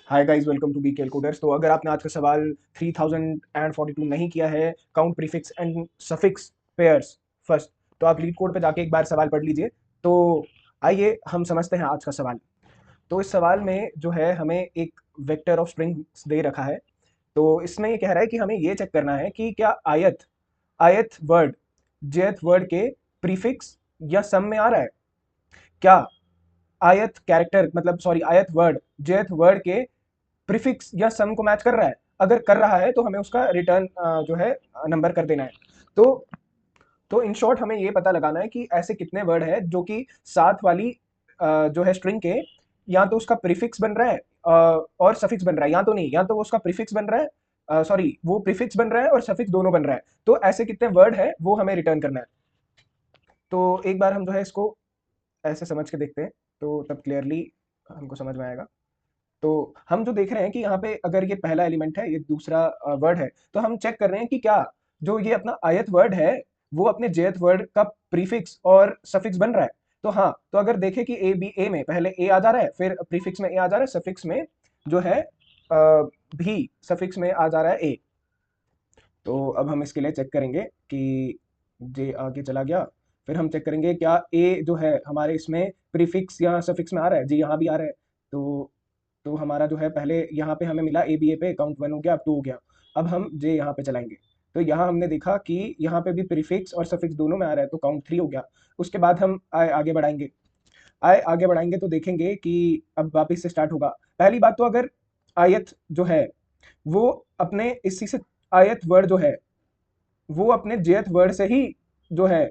Hi guys, welcome to BKL coders. तो अगर आपने आज का सवाल 3042 नहीं किया है, count prefix and suffix pairs first, तो आप लीड कोड पे जाके एक बार सवाल पढ़ लीजिए। तो आइए हम समझते हैं आज का सवाल। तो इस सवाल में जो है हमें एक वेक्टर ऑफ स्ट्रिंग्स दे रखा है। तो इसमें ये कह रहा है कि हमें ये चेक करना है कि क्या आयत आयत वर्ड jth वर्ड के प्रीफिक्स या सम में आ रहा है। क्या आयत कैरेक्टर मतलब सॉरी आयत वर्ड jth वर्ड के प्रीफिक्स या सम को मैच कर रहा है। अगर कर रहा है तो हमें उसका रिटर्न जो है नंबर कर देना है। तो इन शॉर्ट हमें ये पता लगाना है कि ऐसे कितने वर्ड है जो कि साथ वाली जो है स्ट्रिंग के या तो उसका प्रीफिक्स बन रहा है और सफिक्स बन रहा है, या तो नहीं, या तो वो उसका प्रीफिक्स बन रहा है, सॉरी वो प्रीफिक्स बन रहा है और सफिक्स दोनों बन रहा है। तो ऐसे कितने वर्ड है वो हमें रिटर्न करना है। तो एक बार हम जो है इसको ऐसे समझ के देखते हैं, तो तब क्लियरली हमको समझ में आएगा। तो हम जो देख रहे हैं कि यहाँ पे अगर ये पहला एलिमेंट है, ये दूसरा वर्ड है, तो हम चेक कर रहे हैं कि क्या जो ये अपना आयत वर्ड है वो अपने jth वर्ड का प्रीफिक्स और सफिक्स बन रहा है। तो हाँ, तो अगर देखें कि ए बी ए में पहले ए आ जा रहा है, फिर प्रीफिक्स में ए आ जा रहा है, सफिक्स में जो है भी सफिक्स में आ जा रहा है ए। तो अब हम इसके लिए चेक करेंगे कि जे आगे चला गया। फिर हम चेक करेंगे क्या ए जो है हमारे इसमें प्रीफिक्स या सफिक्स में आ रहा है। जी यहाँ भी आ रहा है। तो हमारा जो है पहले यहाँ पे हमें मिला ए बी ए पे काउंट 1 हो गया, अब 2 हो गया। अब हम जे यहाँ पे चलाएंगे। तो यहाँ हमने देखा कि यहाँ पे भी प्रीफिक्स और सफिक्स दोनों में आ रहा है, तो काउंट 3 हो गया। उसके बाद हम आगे बढ़ाएंगे। आगे बढ़ाएंगे तो देखेंगे कि अब वापिस से स्टार्ट होगा। पहली बात तो अगर आयत जो है वो अपने इसी से आयत वर्ड जो है वो अपने jth वर्ड से ही जो है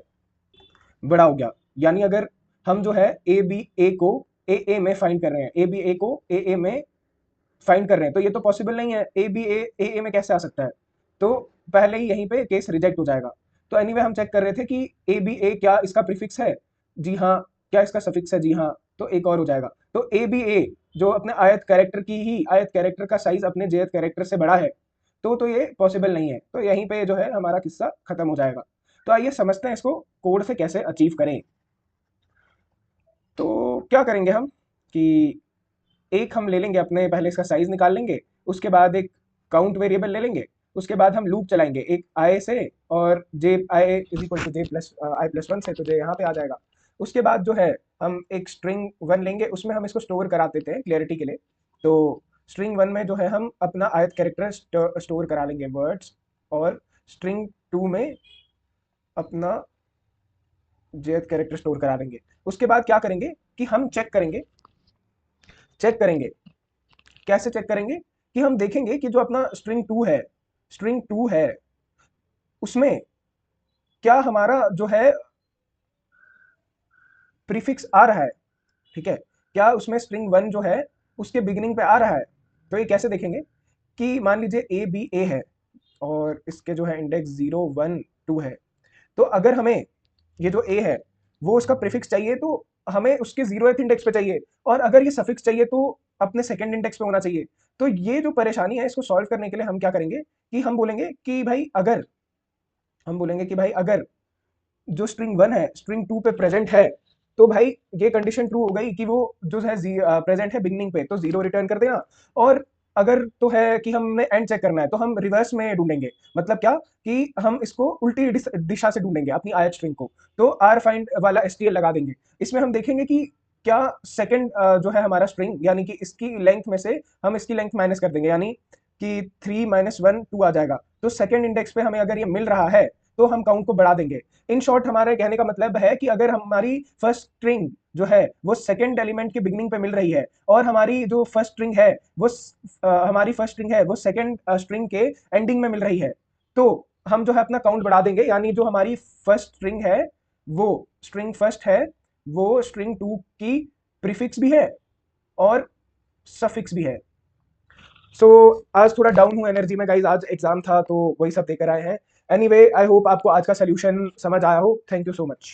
बड़ा हो गया। यानी अगर हम जो है ए बी ए को ए में फाइंड कर रहे हैं, ए बी ए को ए में फाइंड कर रहे हैं, तो ये तो पॉसिबल नहीं है। ए बी ए में कैसे आ सकता है? तो पहले ही यहीं पे केस रिजेक्ट हो जाएगा। तो एनीवे हम चेक कर रहे थे कि ए बी ए क्या इसका प्रीफिक्स है? जी हाँ। क्या इसका सफिक्स है? जी हाँ। तो एक और हो जाएगा। तो ए बी ए जो अपने आयत कैरेक्टर की ही आयत कैरेक्टर का साइज अपने jth कैरेक्टर से बड़ा है, तो ये पॉसिबल नहीं है। तो यहीं पे जो है हमारा किस्सा खत्म हो जाएगा। तो आइए समझते हैं इसको कोड से कैसे अचीव करें। तो क्या करेंगे हम कि एक हम ले लेंगे, अपने पहले इसका साइज निकाल लेंगे। उसके बाद एक काउंट वेरिएबल ले लेंगे। उसके बाद हम लूप चलाएंगे एक आई से, और J I is equal to J plus I plus one से, तो जे यहाँ पे आ जाएगा। उसके बाद जो है हम एक स्ट्रिंग वन लेंगे, उसमें हम इसको स्टोर करा देते हैं क्लियरिटी के लिए। तो स्ट्रिंग वन में जो है हम अपना आयत कैरेक्टर स्टोर करा लेंगे वर्ड्स, और स्ट्रिंग टू में अपना जेथ कैरेक्टर स्टोर करा देंगे। उसके बाद क्या करेंगे कि हम चेक करेंगे। कैसे चेक करेंगे कि हम देखेंगे कि जो अपना स्ट्रिंग टू है उसमें क्या हमारा जो है प्रीफिक्स आ रहा है। ठीक है, क्या उसमें स्ट्रिंग वन जो है उसके बिगिनिंग पे आ रहा है। तो ये कैसे देखेंगे कि मान लीजिए ए बी ए है और इसके जो है इंडेक्स 0 1 2 है। तो अगर हमें ये जो ए है वो उसका प्रीफिक्स चाहिए, तो हमें उसके 0th इंडेक्स पे चाहिए, और अगर ये सफिक्स चाहिए तो अपने सेकंड इंडेक्स पे होना चाहिए। तो ये जो परेशानी है इसको सॉल्व करने के लिए हम क्या करेंगे कि हम बोलेंगे कि भाई अगर जो स्ट्रिंग वन है स्ट्रिंग टू पे प्रेजेंट है, तो भाई ये कंडीशन ट्रू हो गई कि वो जो है प्रेजेंट है बिगनिंग पे, तो 0 रिटर्न कर देना। और अगर तो है कि हमने एंड चेक करना है, तो हम रिवर्स में ढूंढेंगे। मतलब क्या कि हम इसको उल्टी दिशा से ढूंढेंगे अपनी आयत स्ट्रिंग को। तो आर फाइंड वाला एसटीएल लगा देंगे। इसमें हम देखेंगे कि क्या सेकंड जो है हमारा स्ट्रिंग, यानी कि इसकी लेंथ में से हम इसकी लेंथ माइनस कर देंगे, यानी कि 3 - 1 2 आ जाएगा। तो सेकंड इंडेक्स पे हमें अगर ये मिल रहा है तो हम काउंट को बढ़ा देंगे। इन शॉर्ट हमारे कहने का मतलब है कि अगर हमारी फर्स्ट स्ट्रिंग जो है वो सेकंड एलिमेंट के बिगिनिंग पे मिल रही है, और हमारी जो फर्स्ट स्ट्रिंग है वो सेकंड स्ट्रिंग के एंडिंग में मिल रही है, तो हम जो है अपना काउंट बढ़ा देंगे। यानी जो हमारी फर्स्ट स्ट्रिंग है वो स्ट्रिंग फर्स्ट है, वो स्ट्रिंग टू की प्रीफिक्स भी है और सफिक्स भी है। सो आज थोड़ा डाउन हूँ एनर्जी में गाइज, आज एग्जाम था तो वही सब देकर आए हैं। एनीवे आई होप आपको आज का सोल्यूशन समझ आया हो। Thank you so much.